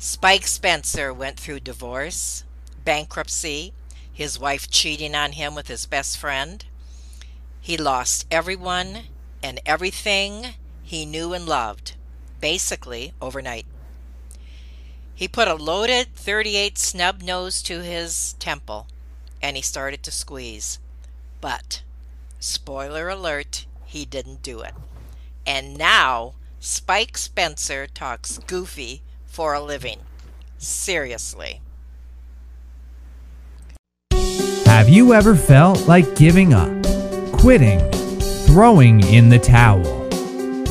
Spike Spencer went through divorce, bankruptcy, his wife cheating on him with his best friend. He lost everyone and everything he knew and loved, basically overnight. He put a loaded .38 snub nose to his temple, and he started to squeeze. But, spoiler alert, he didn't do it. And now, Spike Spencer talks goofy for a living. Seriously. Have you ever felt like giving up, quitting, throwing in the towel?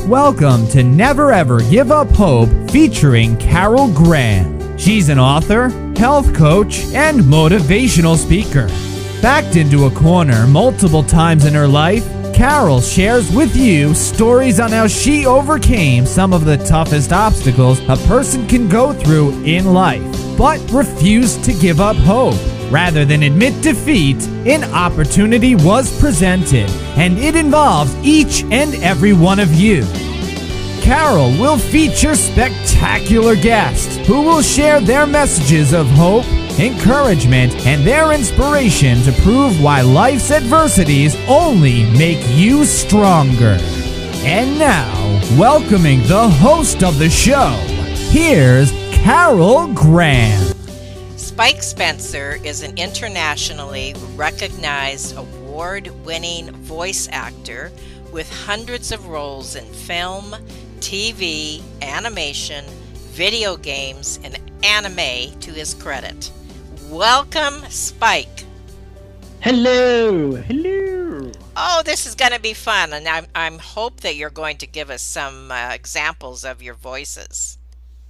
Welcome to Never Ever Give Up Hope featuring Carol Graham. She's an author, health coach, and motivational speaker. Backed into a corner multiple times in her life, Carol shares with you stories on how she overcame some of the toughest obstacles a person can go through in life, but refused to give up hope. Rather than admit defeat, an opportunity was presented, and it involves each and every one of you. Carol will feature spectacular guests who will share their messages of hope, encouragement, and their inspiration to prove why life's adversities only make you stronger. And now, welcoming the host of the show, here's Carol Graham. Spike Spencer is an internationally recognized award-winning voice actor with hundreds of roles in film, TV, animation, video games, and anime to his credit. Welcome, Spike. Hello. Hello. Oh, this is going to be fun, and I'm hope that you're going to give us some examples of your voices.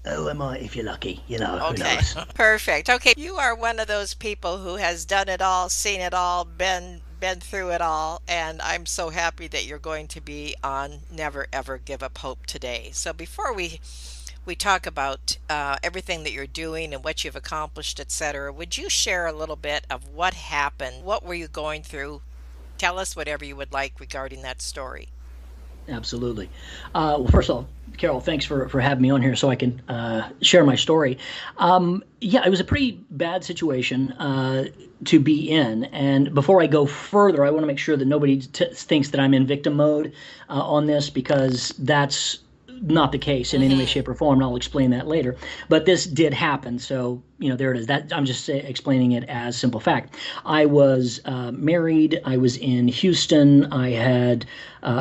Oh, I might if you're lucky, you know. Okay, who knows? perfect. Okay, you are one of those people who has done it all, seen it all, been through it all, and I'm so happy that you're going to be on Never Ever Give Up Hope today. So before we talk about everything that you're doing and what you've accomplished, etc., would you share a little bit of what happened? What were you going through? Tell us whatever you would like regarding that story. Absolutely. Well, first of all, Carol, thanks for having me on here so I can share my story. Yeah, it was a pretty bad situation to be in. And before I go further, I want to make sure that nobody thinks that I'm in victim mode on this, because that's not the case in any way, shape, or form, and I'll explain that later. But this did happen, so there it is. That I'm just explaining it as simple fact. I was married. I was in Houston. I had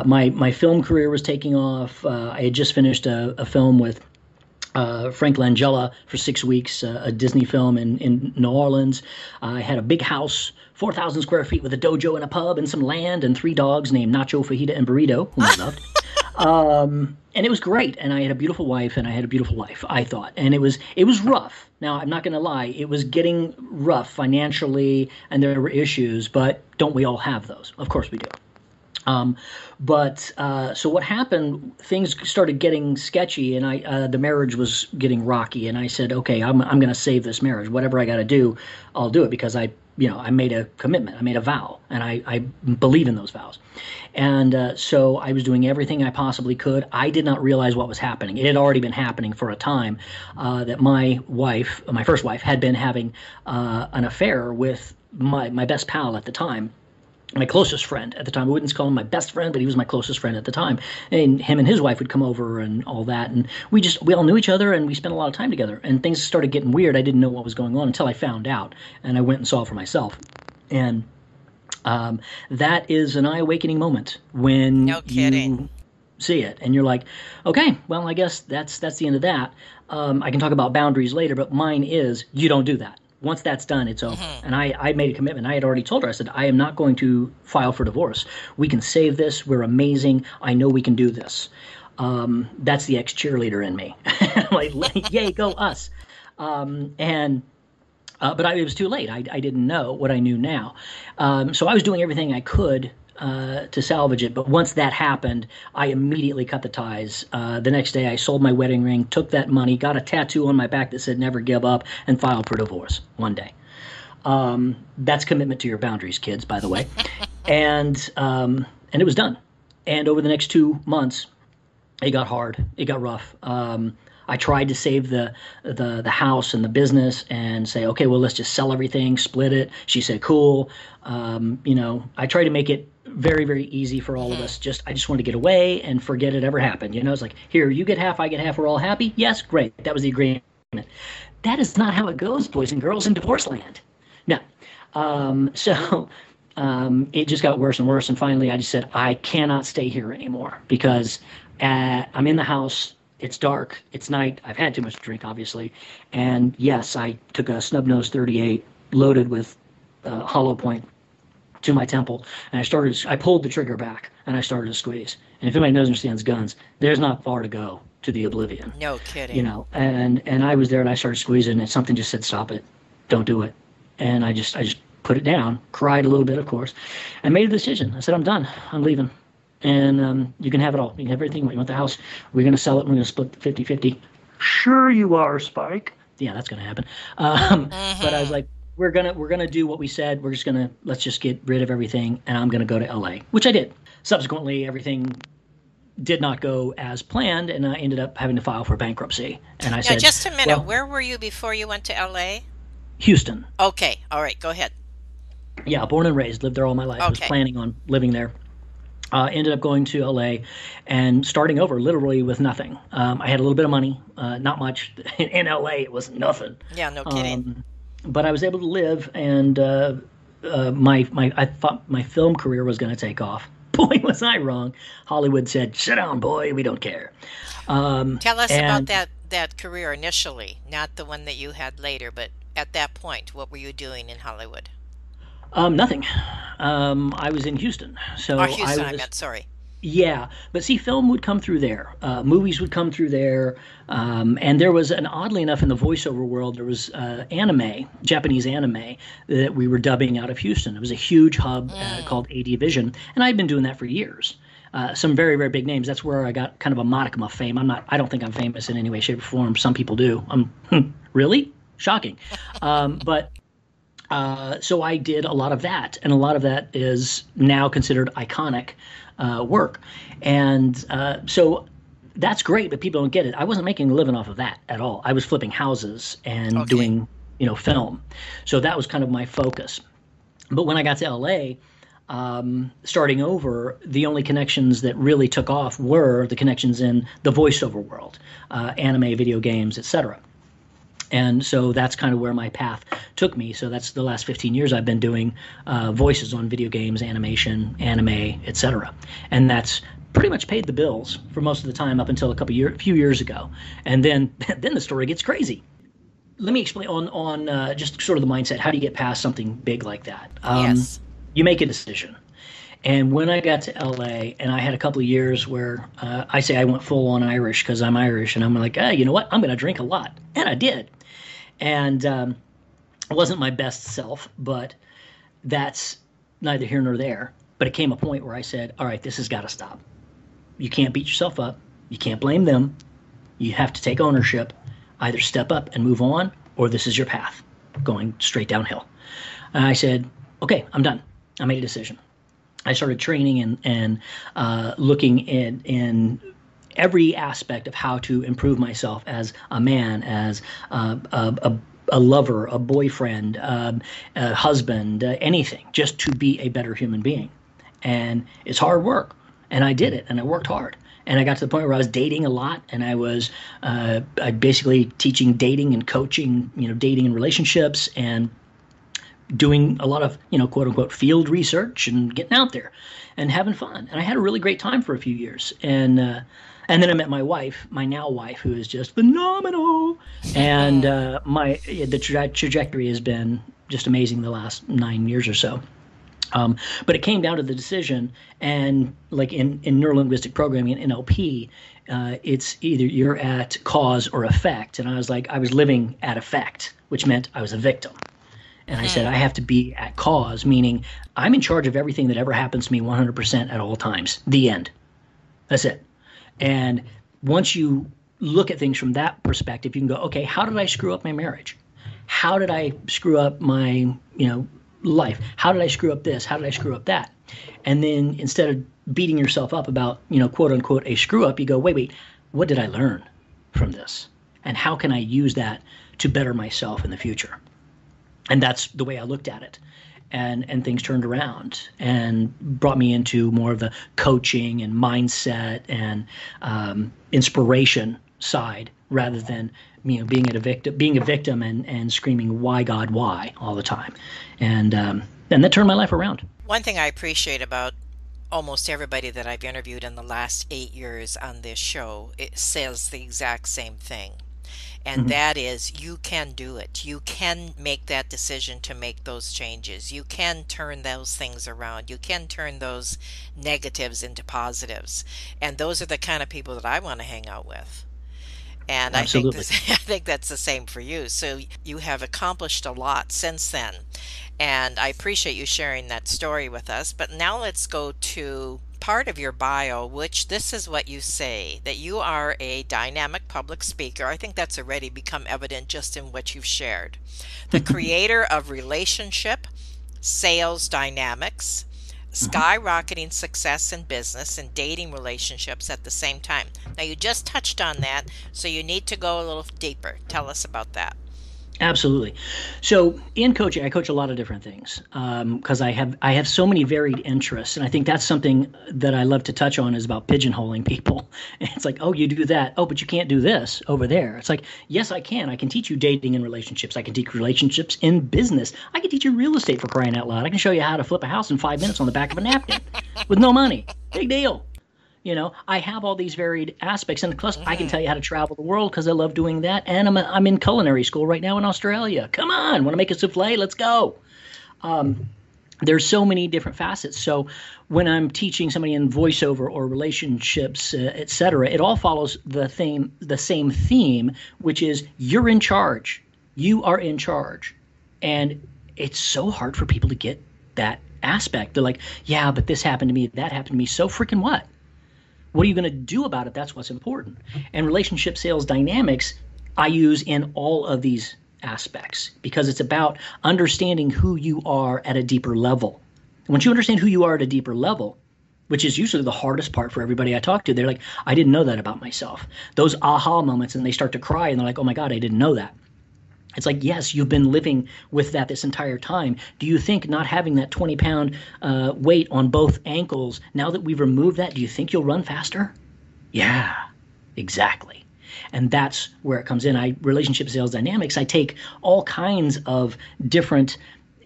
my film career was taking off. I had just finished a film with Frank Langella for 6 weeks, a Disney film in New Orleans. I had a big house, 4,000 square feet, with a dojo and a pub and some land and 3 dogs named Nacho, Fajita, and Burrito, whom I loved. And it was great, and I had a beautiful wife, and I had a beautiful life, I thought. And it was rough. Now, I'm not going to lie, it was getting rough financially, and there were issues, but don't we all have those? Of course we do. So what happened, things started getting sketchy, and the marriage was getting rocky, and I said, okay, I'm going to save this marriage. Whatever I got to do, I'll do it, because I made a commitment, I made a vow, and I believe in those vows. And so I was doing everything I possibly could. I did not realize what was happening. It had already been happening for a time, that my first wife, had been having an affair with my best pal at the time. My closest friend at the time. I wouldn't call him my best friend, but he was my closest friend at the time. And him and his wife would come over and all that. And we all knew each other, and we spent a lot of time together. And things started getting weird. I didn't know what was going on until I found out. And I went and saw for myself. And that is an eye-awakening moment when you see it. And you're like, okay, well, I guess that's the end of that. I can talk about boundaries later, but mine is, you don't do that. Once that's done, it's over. And I made a commitment. I had already told her, I said, I am not going to file for divorce. We can save this. We're amazing. I know we can do this. That's the ex-cheerleader in me. Like, yay, go us. But it was too late. I didn't know what I knew now. So I was doing everything I could to salvage it. But once that happened, I immediately cut the ties. The next day, I sold my wedding ring, took that money, got a tattoo on my back that said never give up, and filed for divorce one day. That's commitment to your boundaries, kids, by the way. And it was done. And over the next 2 months, it got hard. It got rough. I tried to save the house and the business and say, okay, well, let's just sell everything, split it. She said, cool. I tried to make it very, very easy for all of us. I just wanted to get away and forget it ever happened. It's like, here, you get half, I get half, we're all happy. Yes, great. That was the agreement. That is not how it goes, boys and girls, in divorce land. No. It just got worse and worse. And finally, I just said, I cannot stay here anymore because I'm in the house. It's dark. It's night. I've had too much to drink, obviously. And yes, I took a snub nose 38 loaded with hollow point to my temple. And I pulled the trigger back and I started to squeeze. And if anybody knows understands guns, there's not far to go to the oblivion. No kidding. And I was there and I started squeezing and something just said, stop it. Don't do it. And I just put it down, cried a little bit, of course, and made a decision. I said, I'm done. I'm leaving. And you can have it all. You can have everything. You want the house. We're going to sell it. We're going to split 50-50. Sure you are, Spike. Yeah, that's going to happen. But I was like, we're gonna do what we said. Let's just get rid of everything, and I'm going to go to L.A., which I did. Subsequently, everything did not go as planned, and I ended up having to file for bankruptcy. And I said, just a minute. Where were you before you went to L.A.? Houston. Okay. All right. Go ahead. Yeah, born and raised, lived there all my life. I was planning on living there. Ended up going to LA and starting over literally with nothing. I had a little bit of money, not much. In LA, it was nothing. Yeah, no kidding. But I was able to live, and I thought my film career was going to take off. Boy, was I wrong. Hollywood said, sit down, boy, we don't care. Tell us about that career initially, not the one that you had later, but at that point, what were you doing in Hollywood? Nothing. I was in Houston. Houston, I meant, sorry. Yeah, but see, film would come through there. Movies would come through there. And there was, oddly enough, in the voiceover world, there was anime, Japanese anime, that we were dubbing out of Houston. It was a huge hub called AD Vision, and I'd been doing that for years. Some very, very big names. That's where I got kind of a modicum of fame. I don't think I'm famous in any way, shape, or form. Some people do. Really? Shocking. So I did a lot of that, and a lot of that is now considered iconic work. And so that's great, but people don't get it. I wasn't making a living off of that at all. I was flipping houses and doing, film. So that was kind of my focus. But when I got to LA, starting over, the only connections that really took off were the connections in the voiceover world, anime, video games, etc. And so that's kind of where my path took me. So that's the last 15 years I've been doing voices on video games, animation, anime, etc. And that's pretty much paid the bills for most of the time up until a few years ago. And then the story gets crazy. Let me explain on just sort of the mindset. How do you get past something big like that? Yes. You make a decision. And when I got to LA, and I had a couple of years where I say I went full on Irish because I'm Irish, and I'm like, you know what? I'm going to drink a lot. And I did. And it wasn't my best self, but that's neither here nor there. But it came a point where I said, all right, this has got to stop. You can't beat yourself up. You can't blame them. You have to take ownership. Either step up and move on, or this is your path, going straight downhill. And I said, okay, I'm done. I made a decision. I started training and looking in every aspect of how to improve myself as a man, as a lover, a boyfriend, a husband, anything, just to be a better human being. And it's hard work. And I did it, and I worked hard. And I got to the point where I was dating a lot, and I was basically teaching dating and coaching, dating and relationships, and doing a lot of, quote unquote, field research and getting out there and having fun. And I had a really great time for a few years. And then I met my wife, my now wife, who is just phenomenal. And the trajectory has been just amazing the last 9 years or so. But it came down to the decision, and like in Neuro-Linguistic Programming and NLP, it's either you're at cause or effect. And I was living at effect, which meant I was a victim. And I said, I have to be at cause, meaning I'm in charge of everything that ever happens to me 100% at all times. The end. That's it. And once you look at things from that perspective, you can go, okay, how did I screw up my marriage? How did I screw up my, life? How did I screw up this? How did I screw up that? And then instead of beating yourself up about, quote unquote, a screw up, you go, wait, what did I learn from this? and how can I use that to better myself in the future? And that's the way I looked at it. And things turned around and brought me into more of the coaching and mindset and inspiration side, rather than being a victim and screaming "Why God, why?" all the time. And that turned my life around. One thing I appreciate about almost everybody that I've interviewed in the last 8 years on this show, it says the exact same thing. And that is, you can do it. You can make that decision to make those changes. You can turn those things around. You can turn those negatives into positives. And those are the kind of people that I want to hang out with. And Absolutely. I think that's the same for you. So you have accomplished a lot since then. And I appreciate you sharing that story with us. But now let's go to part of your bio, which this is what you say, that you are a dynamic public speaker. I think that's already become evident just in what you've shared. The creator of relationship, sales dynamics, skyrocketing success in business and dating relationships at the same time. Now, you just touched on that, so you need to go a little deeper. Tell us about that. Absolutely. So in coaching, I coach a lot of different things because I have so many varied interests, and I think that's something that I love to touch on, is about pigeonholing people. And it's like, oh, you do that. Oh, but you can't do this over there. It's like, yes, I can. I can teach you dating and relationships. I can teach relationships in business. I can teach you real estate, for crying out loud. I can show you how to flip a house in 5 minutes on the back of a napkin with no money. Big deal. I have all these varied aspects, and plus I can tell you how to travel the world because I love doing that. And I'm in culinary school right now in Australia. Come on, want to make a souffle? Let's go. There's so many different facets. So when I'm teaching somebody in voiceover or relationships, et cetera, it all follows the same theme, which is you're in charge. You are in charge. And it's so hard for people to get that aspect. They're like, yeah, but this happened to me, that happened to me. So freaking what? What are you going to do about it? That's what's important. And relationship sales dynamics I use in all of these aspects because it's about understanding who you are at a deeper level. And once you understand who you are at a deeper level, which is usually the hardest part for everybody I talk to, they're like, I didn't know that about myself. Those aha moments, and they start to cry and they're like, oh my God, I didn't know that. It's like, yes, you've been living with that this entire time. Do you think not having that 20-pound weight on both ankles, now that we've removed that, do you think you'll run faster? Yeah, exactly. And that's where it comes in. Relationship sales dynamics, I take all kinds of different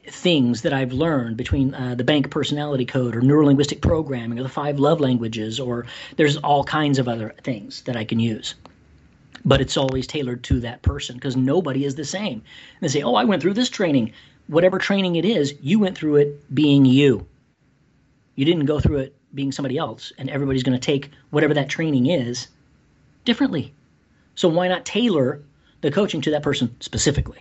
things that I've learned between the B.A.N.K personality code or Neuro-Linguistic Programming or the 5 love languages, or there's all kinds of other things that I can use. But it's always tailored to that person because nobody is the same. And they say, oh, I went through this training. Whatever training it is, you went through it being you. You didn't go through it being somebody else, and everybody's going to take whatever that training is differently. So why not tailor the coaching to that person specifically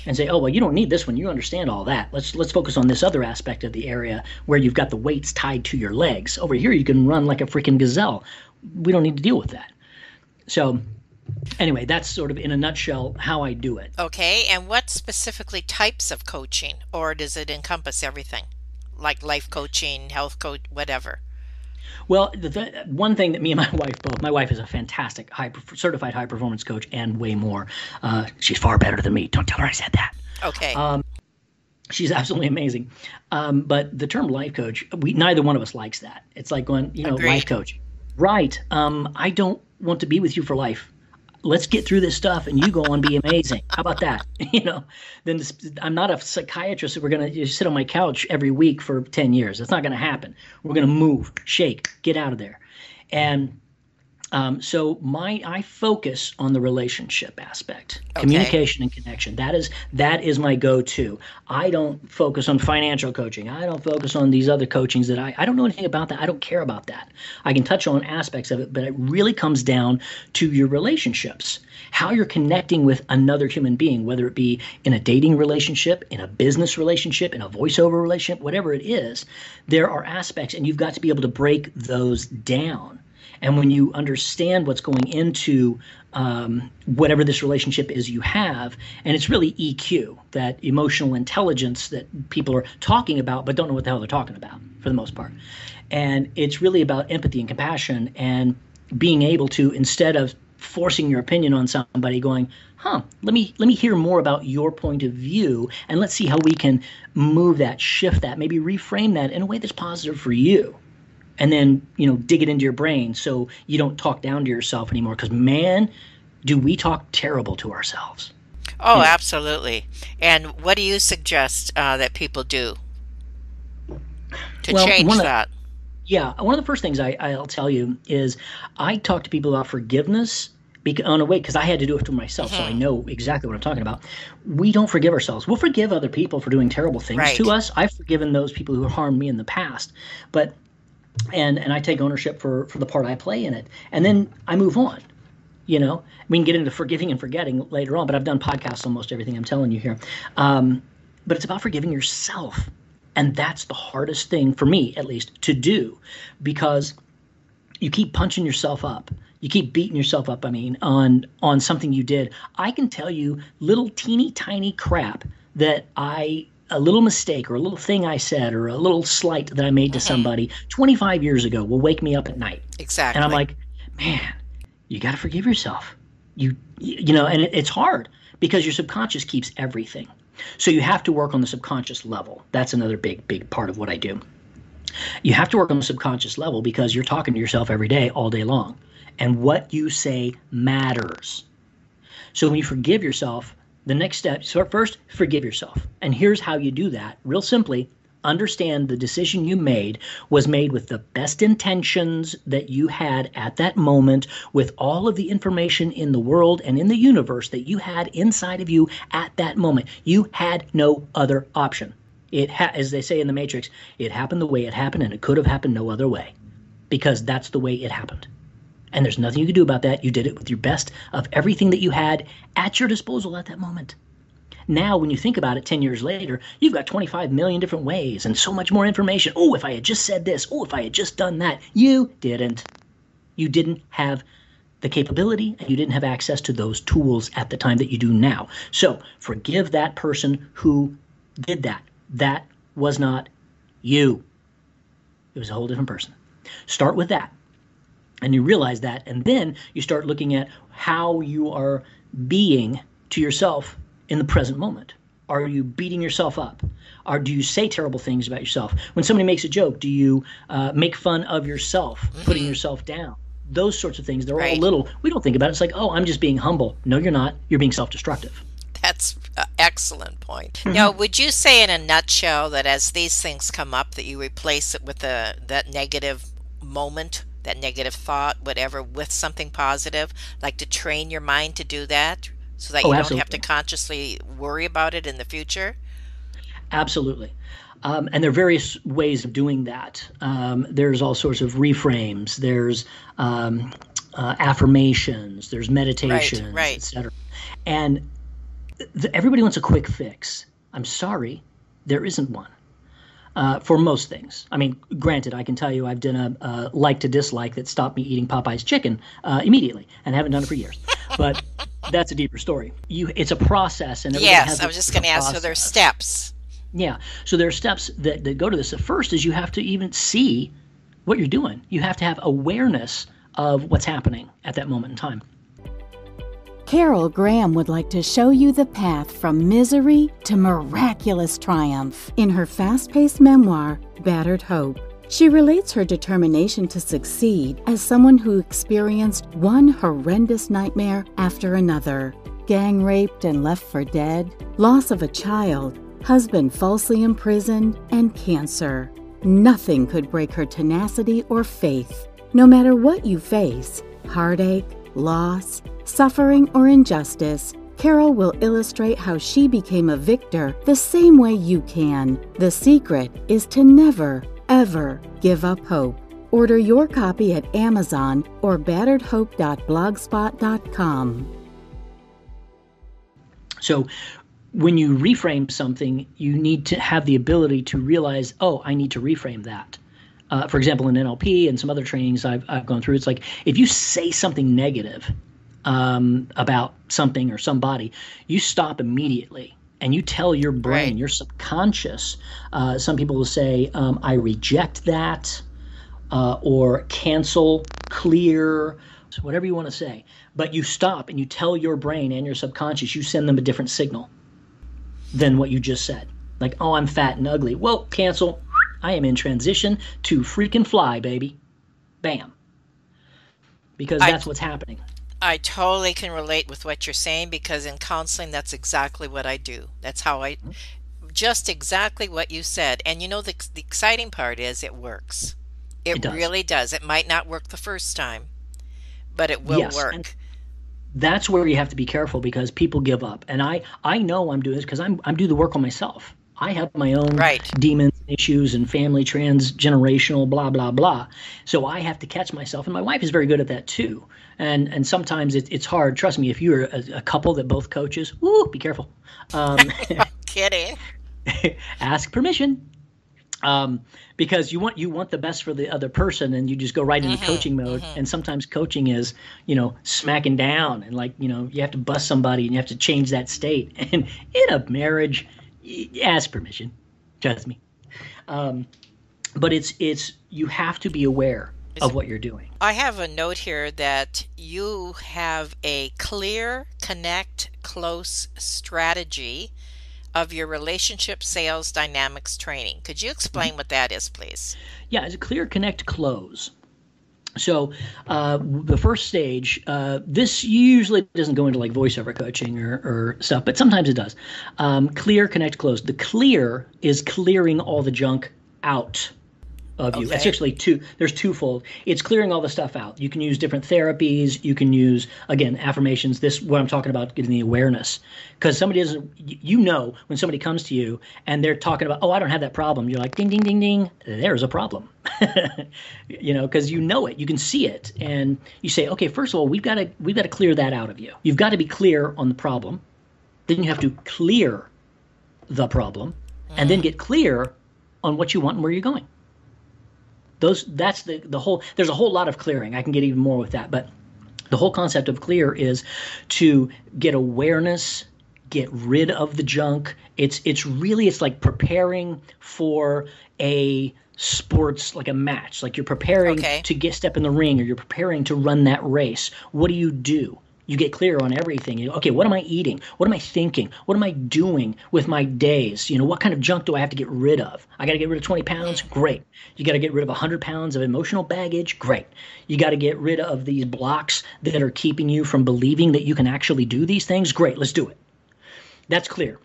and say, oh, well, you don't need this one. You understand all that. Let's focus on this other aspect of the area where you've got the weights tied to your legs. Over here, you can run like a freaking gazelle. We don't need to deal with that. So anyway, that's sort of in a nutshell how I do it. Okay, and what specifically types of coaching, or does it encompass everything? Like life coaching, health coach, whatever? Well, the one thing that me and my wife both, my wife is a fantastic certified high performance coach and way more. She's far better than me. Don't tell her I said that. Okay. She's absolutely amazing. But the term life coach, neither one of us likes that. It's like going, Agreed. Life coach. Right. I don't want to be with you for life. Let's get through this stuff and you go on be amazing. How about that? Then I'm not a psychiatrist. We're going to sit on my couch every week for 10 years. That's not going to happen. We're going to move, shake, get out of there. And so I focus on the relationship aspect, communication and connection. That is my go-to. I don't focus on financial coaching. I don't focus on these other coachings that I don't know anything about that. I don't care about that. I can touch on aspects of it, but it really comes down to your relationships, how you're connecting with another human being, whether it be in a dating relationship, in a business relationship, in a voiceover relationship, whatever it is. There are aspects, and you've got to be able to break those down. And when you understand what's going into whatever this relationship is you have, and it's really EQ, that emotional intelligence that people are talking about but don't know what the hell they're talking about for the most part. And it's really about empathy and compassion and being able to, instead of forcing your opinion on somebody, going, let me hear more about your point of view, and let's see how we can move that, shift that, maybe reframe that in a way that's positive for you. And then, dig it into your brain so you don't talk down to yourself anymore, because man, do we talk terrible to ourselves. Oh, absolutely. And what do you suggest that people do to change that? Yeah, one of the first things I'll tell you is I talk to people about forgiveness because I had to do it to myself, so I know exactly what I'm talking about. We don't forgive ourselves. We'll forgive other people for doing terrible things to us. I've forgiven those people who harmed me in the past, but and I take ownership for the part I play in it, and then I move on. We can get into forgiving and forgetting later on, but I've done podcasts on most everything I'm telling you here. But it's about forgiving yourself. And that's the hardest thing for me, at least, to do, because you keep punching yourself up. You keep beating yourself up, on something you did. I can tell you little teeny tiny crap that a little mistake or a little thing I said or a little slight that I made to somebody 25 years ago will wake me up at night. Exactly. And I'm like, man, you got to forgive yourself. And it's hard because your subconscious keeps everything. So you have to work on the subconscious level. That's another big part of what I do. You have to work on the subconscious level because you're talking to yourself every day, all day long. And what you say matters. So when you forgive yourself, the next step, so first, forgive yourself. And here's how you do that. Real simply, understand the decision you made was made with the best intentions that you had at that moment, with all of the information in the world and in the universe that you had inside of you at that moment. You had no other option. As they say in the Matrix, it happened the way it happened, and it could have happened no other way, because that's the way it happened. And there's nothing you can do about that. You did it with your best of everything that you had at your disposal at that moment. Now, when you think about it 10 years later, you've got 25 million different ways and so much more information. Oh, if I had just said this. Oh, if I had just done that. You didn't. You didn't have the capability, and you didn't have access to those tools at the time that you do now. So forgive that person who did that. That was not you. It was a whole different person. Start with that. And you realize that, and then you start looking at how you are being to yourself in the present moment. Are you beating yourself up? Or do you say terrible things about yourself? When somebody makes a joke, do you make fun of yourself, putting yourself down? Those sorts of things, they're all little. We don't think about it. It's like, oh, I'm just being humble. No, you're not. You're being self-destructive. That's an excellent point. Now, would you say in a nutshell that as these things come up, that you replace it with that negative moment, that negative thought, whatever, with something positive, like to train your mind to do that so that you don't have to consciously worry about it in the future? Absolutely. And there are various ways of doing that. There's all sorts of reframes. There's affirmations. There's meditations, etc. And everybody wants a quick fix. I'm sorry, there isn't one. For most things. I mean, granted, I can tell you I've done a like to dislike that stopped me eating Popeye's chicken immediately, and haven't done it for years. But that's a deeper story. It's a process, and yes, I was just going to ask. So there's steps. Yeah, so there are steps that go to this. The first is you have to even see what you're doing. You have to have awareness of what's happening at that moment in time. Carol Graham would like to show you the path from misery to miraculous triumph in her fast-paced memoir, Battered Hope. She relates her determination to succeed as someone who experienced one horrendous nightmare after another. Gang raped and left for dead, loss of a child, husband falsely imprisoned, and cancer. Nothing could break her tenacity or faith. No matter what you face, heartache, loss, suffering, or injustice, Carol will illustrate how she became a victor the same way you can. The secret is to never, ever give up hope. Order your copy at Amazon or batteredhope.blogspot.com. So when you reframe something, you need to have the ability to realize, oh, I need to reframe that. For example, in NLP and some other trainings I've gone through, it's like if you say something negative about something or somebody, you stop immediately and you tell your brain, your subconscious. Some people will say, I reject that, or cancel, clear, whatever you want to say. But you stop and you tell your brain and your subconscious, you send them a different signal than what you just said. Like, oh, I'm fat and ugly. Well, cancel. I am in transition to freaking fly, baby. Bam. Because that's what's happening. I totally can relate with what you're saying, because in counseling, that's exactly what I do. That's how just exactly what you said. And the exciting part is it works. It really does. It might not work the first time, but it will work. And that's where you have to be careful, because people give up. And I know I'm doing this because I'm doing the work on myself. I have my own demons, issues, and family transgenerational blah, blah, blah. So I have to catch myself. And my wife is very good at that too. And sometimes it's hard. Trust me, if you're a couple that both coaches, be careful. Kidding. Ask permission. Because you want the best for the other person, and you just go right into coaching mode. And sometimes coaching is, smacking down, and you have to bust somebody and you have to change that state. And in a marriage, ask permission. Trust me. But it's you have to be aware of what you're doing. I have a note here that you have a clear, connect, close strategy of your relationship sales dynamics training. Could you explain what that is, please? Yeah, it's a clear, connect, close. So the first stage, this usually doesn't go into like voiceover coaching or stuff, but sometimes it does. Clear, connect, close. The clear is clearing all the junk out of you. It's actually there's twofold. It's clearing all the stuff out. You can use different therapies. You can use, again, affirmations. This, what I'm talking about, getting the awareness. Because somebody doesn't, when somebody comes to you and they're talking about, I don't have that problem. You're like, ding, ding, ding, ding. There's a problem. Because you know it. You can see it. And you say, okay, first of all, we've got to clear that out of you. You've got to be clear on the problem. Then you have to clear the problem. And then get clear on what you want and where you're going. That's the whole. There's a whole lot of clearing. I can get even more with that, but the whole concept of clear is to get awareness, get rid of the junk. It's like preparing for a sports, like a match. Like you're preparing to step in the ring, or you're preparing to run that race. What do? You get clear on everything. Okay, what am I eating? What am I thinking? What am I doing with my days? What kind of junk do I have to get rid of? I got to get rid of 20 pounds? Great. You got to get rid of 100 pounds of emotional baggage? Great. You got to get rid of these blocks that are keeping you from believing that you can actually do these things? Great, let's do it. That's clear.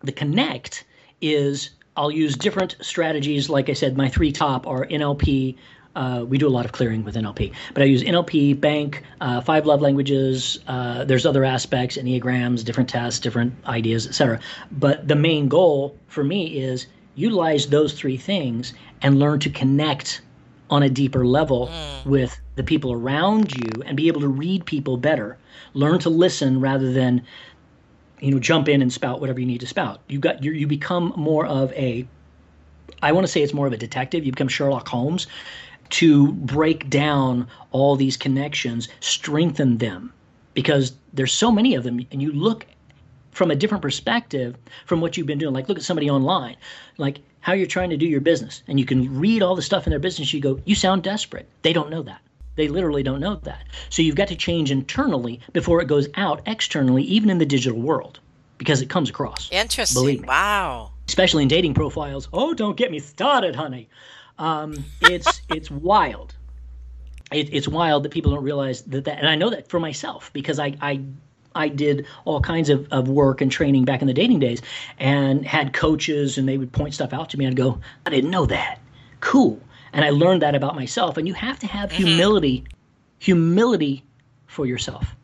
The connect is, I'll use different strategies. Like I said, my three top are NLP. We do a lot of clearing with NLP, but I use NLP, B.A.N.K, 5 love languages. There's other aspects, Enneagrams, different tests, different ideas, etc. But the main goal for me is utilize those three things and learn to connect on a deeper level with the people around you and be able to read people better. Learn to listen rather than, jump in and spout whatever you need to spout. You become more of I want to say it's more of a detective. You become Sherlock Holmes, to break down all these connections, strengthen them, because there's so many of them, and you look from a different perspective from what you've been doing. Like, look at somebody online, like how you're trying to do your business, and you can read all the stuff in their business. You go, you sound desperate. They don't know that. They literally don't know that. So you've got to change internally before it goes out externally, even in the digital world, because it comes across. Interesting. Believe me. Wow. Especially in dating profiles. Oh, don't get me started, honey. It's wild. It's wild that people don't realize that, and I know that for myself, because I did all kinds of work and training back in the dating days, and had coaches, and they would point stuff out to me. I'd go, I didn't know that. Cool. And I learned that about myself. And you have to have humility for yourself.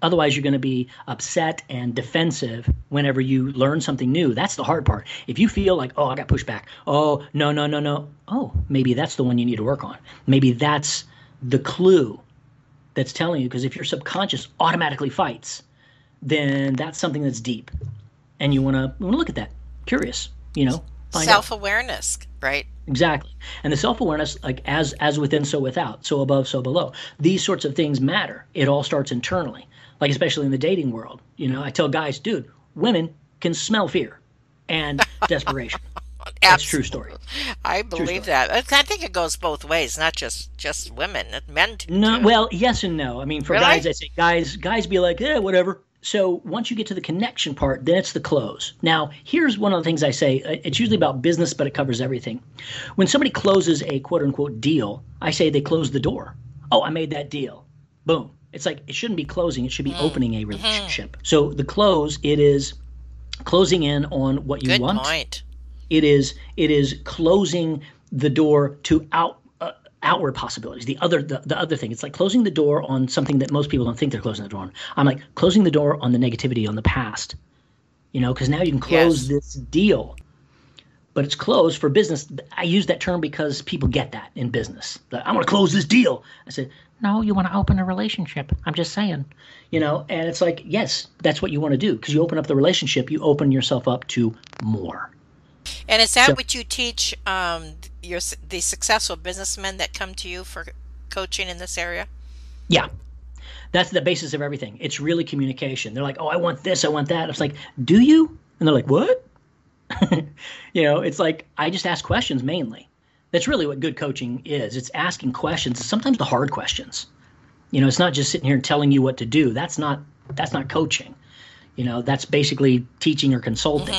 Otherwise, you're going to be upset and defensive whenever you learn something new. That's the hard part. If you feel like, I got pushed back. Oh, no. Oh, maybe that's the one you need to work on. Maybe that's the clue that's telling you. Because if your subconscious automatically fights, then that's something that's deep. And you want to look at that. Curious, find self-awareness, right? Exactly. And the self-awareness, like as within, so without, so above, so below. These sorts of things matter. It all starts internally. Like, especially in the dating world, I tell guys, dude, women can smell fear and desperation. That's true story. I True believe story. that. I think it goes both ways, not just women. Men No, too. well, yes and no. I mean, for Really? guys, I say guys be like, whatever. So once you get to the connection part, then it's the close. Now, here's one of the things I say. It's usually about business, but it covers everything. When somebody closes a quote unquote deal, I say they close the door. Oh, I made that deal. Boom. It's like it shouldn't be closing, it should be opening a relationship. So the close, it is closing in on what you Good want. point. It is closing the door to outward possibilities. The other thing, it's like closing the door on something that most people don't think they're closing the door on. I'm like closing the door on the negativity, on the past, because now you can close this deal, but it's closed for business. I use that term because people get that in business. I want to close this deal. I said, no, you want to open a relationship. I'm just saying, and it's like, yes, that's what you want to do, because you open up the relationship, you open yourself up to more. And is that So what you teach the successful businessmen that come to you for coaching in this area? yeah, that's the basis of everything. It's really communication. They're like, oh, I want this, I want that. It's like, do you? And they're like, what? It's like, I just ask questions mainly. That's really what good coaching is. It's asking questions, sometimes the hard questions. It's not just sitting here and telling you what to do. That's not coaching. That's basically teaching or consulting.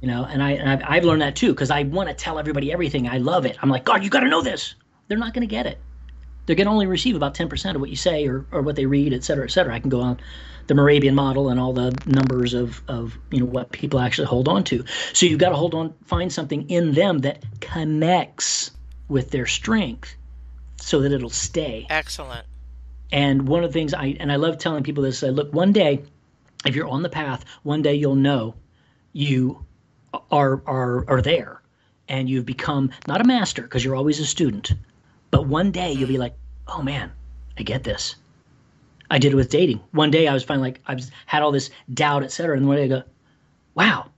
And I've learned that too, because I want to tell everybody everything. I love it. I'm like, God, you got to know this. They're not going to get it. They're going to only receive about 10% of what you say or what they read, et cetera, et cetera. I can go on the Moravian model and all the numbers of what people actually hold on to. So you've got to find something in them that connects with their strength so that it'll stay. Excellent. And one of the things I love telling people this, look, one day, if you're on the path, one day you'll know you are there, and you've become not a master because you're always a student, but one day you'll be like, oh man, I get this. I did it with dating. One day I was finally like, had all this doubt, etc. And one day I go, wow,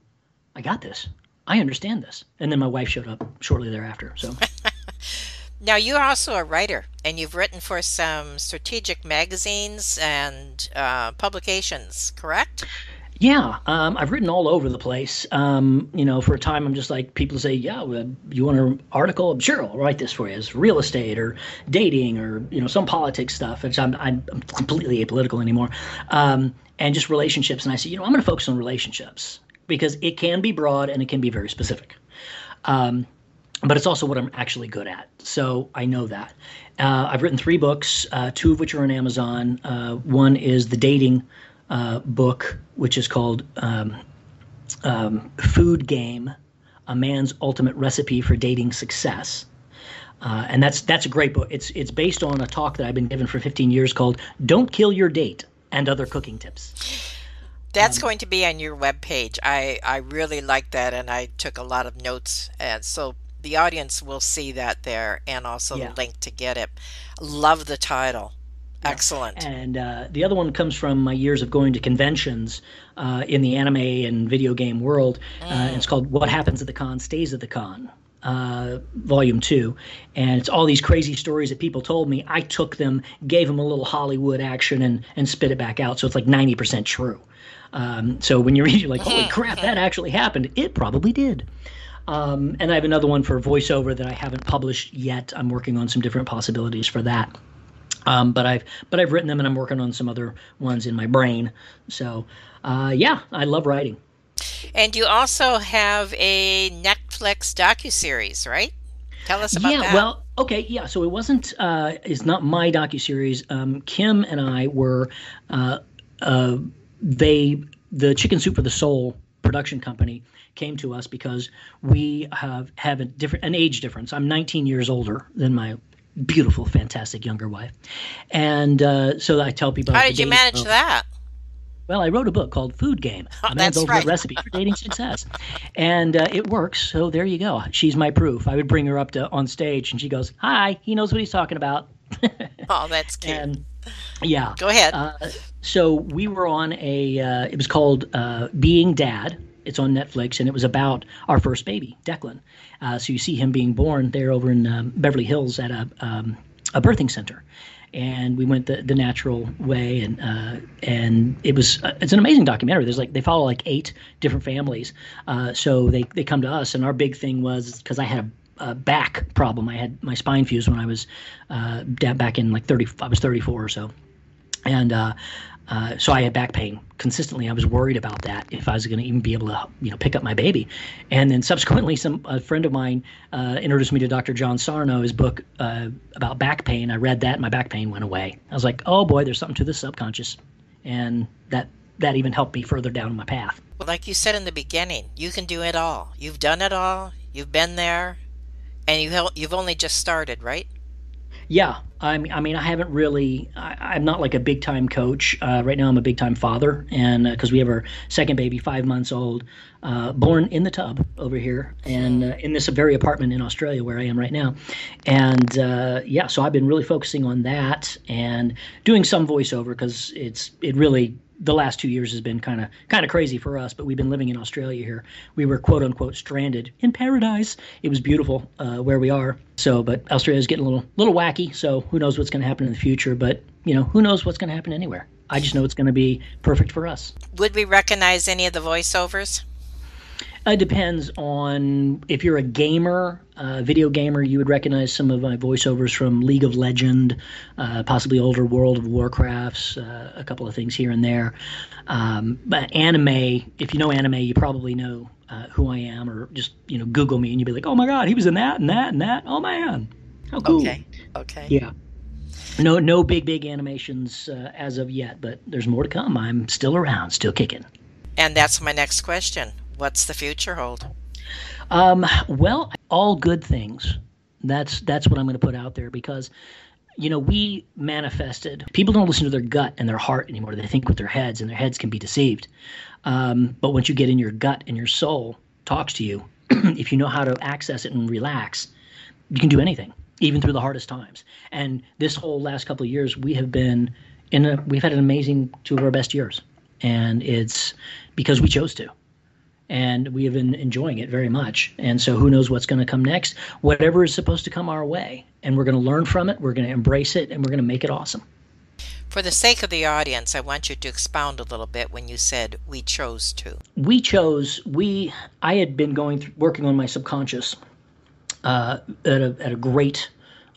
I got this. I understand this. And then my wife showed up shortly thereafter. So Now, you're also a writer, and you've written for some strategic magazines and publications, correct? yeah, I've written all over the place. For a time, I'm just like, people say, yeah, well, you want an article? Sure, I'll write this for you. It's real estate or dating or, some politics stuff, which I'm completely apolitical anymore. And just relationships. And I say, I'm going to focus on relationships because it can be broad and it can be very specific. But it's also what I'm actually good at. So I know that. I've written 3 books, 2 of which are on Amazon. One is the dating book, which is called Food Game, A Man's Ultimate Recipe for Dating Success. And that's a great book. It's based on a talk that I've been given for 15 years called Don't Kill Your Date and Other Cooking Tips. That's going to be on your webpage. I really like that, and I took a lot of notes, and so the audience will see that there, and also Yeah. the link to get it. Love the title. Excellent. And the other one comes from my years of going to conventions in the anime and video game world. And it's called What Happens at the Con Stays at the Con, Volume 2. And it's all these crazy stories that people told me. I took them, gave them a little Hollywood action, and spit it back out. So it's like 90% true. So when you read, you're like, holy crap, that actually happened. It probably did. And I have another one for voiceover that I haven't published yet. I'm working on some different possibilities for that. But I've written them, and I'm working on some other ones in my brain. So, yeah, I love writing. And you also have a Netflix docuseries, right? Tell us about that. Well, okay, yeah. So it wasn't. It's not my docuseries. Kim and I were. The Chicken Soup for the Soul production company came to us because we have an age difference. I'm 19 years older than my beautiful, fantastic younger wife. And so I tell people. How did you manage that? Well, I wrote a book called Food Game, A Man's That's Ultimate right. Recipe for Dating Success. And it works, so there you go. She's my proof. I would bring her up on stage, and she goes, hi, he knows what he's talking about. Oh, that's cute. And yeah. Go ahead. So we were on it was called Being Dad. It's on Netflix, and it was about our first baby, Declan. So you see him being born there over in Beverly Hills at a birthing center. and we went the natural way, and it's an amazing documentary. They follow like 8 different families, so they come to us, and our big thing was because I had a back problem. I had my spine fused when I was back in I was 34 or so, and so I had back pain consistently. I was worried about that, if I was going to even be able to, pick up my baby. And then subsequently, a friend of mine introduced me to Dr. John Sarno, his book about back pain. I read that, and my back pain went away. I was like, oh boy, there's something to the subconscious, and that even helped me further down my path. Well, like you said in the beginning, you can do it all. You've done it all. You've been there, and you've only just started, right? Yeah, I mean, I haven't really. I'm not like a big time coach. Right now, I'm a big time father, and because we have our second baby, 5 months old, born in the tub over here, and in this very apartment in Australia where I am right now, and so I've been really focusing on that and doing some voiceover because it really. The last 2 years has been kind of crazy for us, but we've been living in Australia here. We were quote unquote stranded in paradise. It was beautiful where we are. So, but Australia's getting a little wacky. So who knows what's going to happen in the future? But who knows what's going to happen anywhere? I just know it's going to be perfect for us. Would we recognize any of the voiceovers? It depends on if you're a gamer, video gamer, you would recognize some of my voiceovers from League of Legends, possibly older World of Warcrafts, a couple of things here and there. But anime, if you know anime, you probably know who I am, or just Google me and you'd be like, oh my God, he was in that and that and that. Oh man, how cool. Okay. Yeah. No big animations as of yet, but there's more to come. I'm still around, still kicking. And that's my next question. What's the future hold? Well, all good things. That's what I'm going to put out there because, we manifested. People don't listen to their gut and their heart anymore. They think with their heads, and their heads can be deceived. But once you get in your gut and your soul talks to you, if you know how to access it and relax, you can do anything, even through the hardest times. And this whole last couple of years, we've had an amazing 2 of our best years, and it's because we chose to. And we have been enjoying it very much. And so who knows what's going to come next? Whatever is supposed to come our way. And we're going to learn from it. We're going to embrace it. And we're going to make it awesome. For the sake of the audience, I want you to expound a little bit when you said we chose to. I had been working on my subconscious at a great,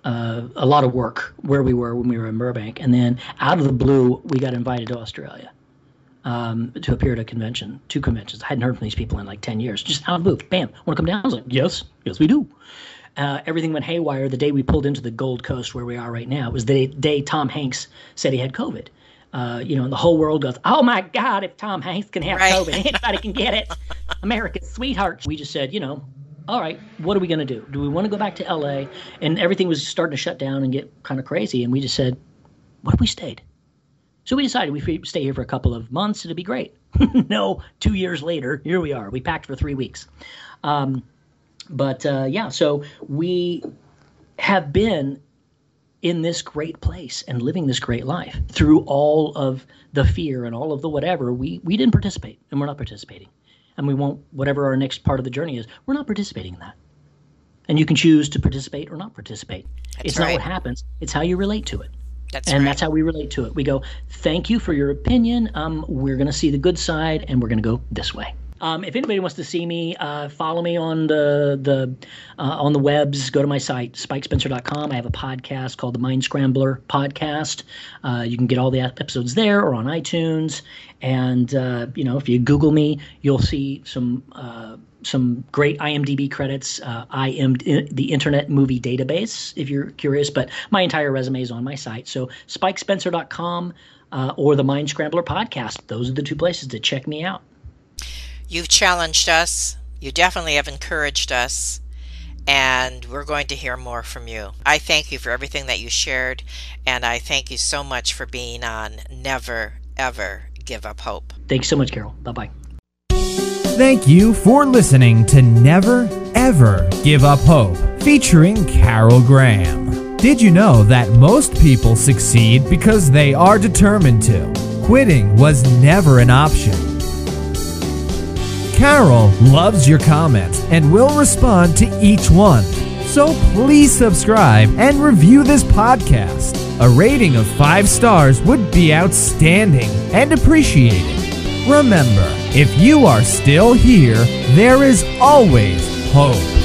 a lot of work where we were when we were in Burbank. And then out of the blue, we got invited to Australia. To appear at a convention, 2 conventions. I hadn't heard from these people in like 10 years. Just out of the blue, bam, want to come down? I was like, yes, we do. Everything went haywire the day we pulled into the Gold Coast where we are right now. It was the day Tom Hanks said he had COVID. And the whole world goes, oh my God, if Tom Hanks can have COVID, anybody can get it. America's sweethearts. We just said, all right, what are we going to do? Do we want to go back to LA? And everything was starting to shut down and get kind of crazy. And we just said, what if we stayed? So we decided we'd stay here for a couple of months. It'd be great. No, 2 years later, here we are. We packed for 3 weeks. So we have been in this great place and living this great life through all of the fear and all of the whatever. We didn't participate, and we're not participating. And we won't, whatever our next part of the journey is, we're not participating in that. And you can choose to participate or not participate. It's not what happens. It's how you relate to it. That's how we relate to it. We go, thank you for your opinion. We're going to see the good side, and we're going to go this way. If anybody wants to see me, follow me on the webs. Go to my site, spikespencer.com. I have a podcast called the Mind Scrambler Podcast. You can get all the episodes there or on iTunes. And if you Google me, you'll see some great IMDb credits. I am the Internet Movie Database, if you're curious, but my entire resume is on my site. So spikespencer.com or the Mind Scrambler Podcast. Those are the 2 places to check me out. You've challenged us. You definitely have encouraged us. And we're going to hear more from you. I thank you for everything that you shared. And I thank you so much for being on Never, Ever Give Up Hope. Thanks so much, Carol. Bye-bye. Thank you for listening to Never, Ever Give Up Hope, featuring Carol Graham. Did you know that most people succeed because they are determined to? Quitting was never an option. Carol loves your comments and will respond to each one. So please subscribe and review this podcast. A rating of 5 stars would be outstanding and appreciated. Remember, if you are still here, there is always hope.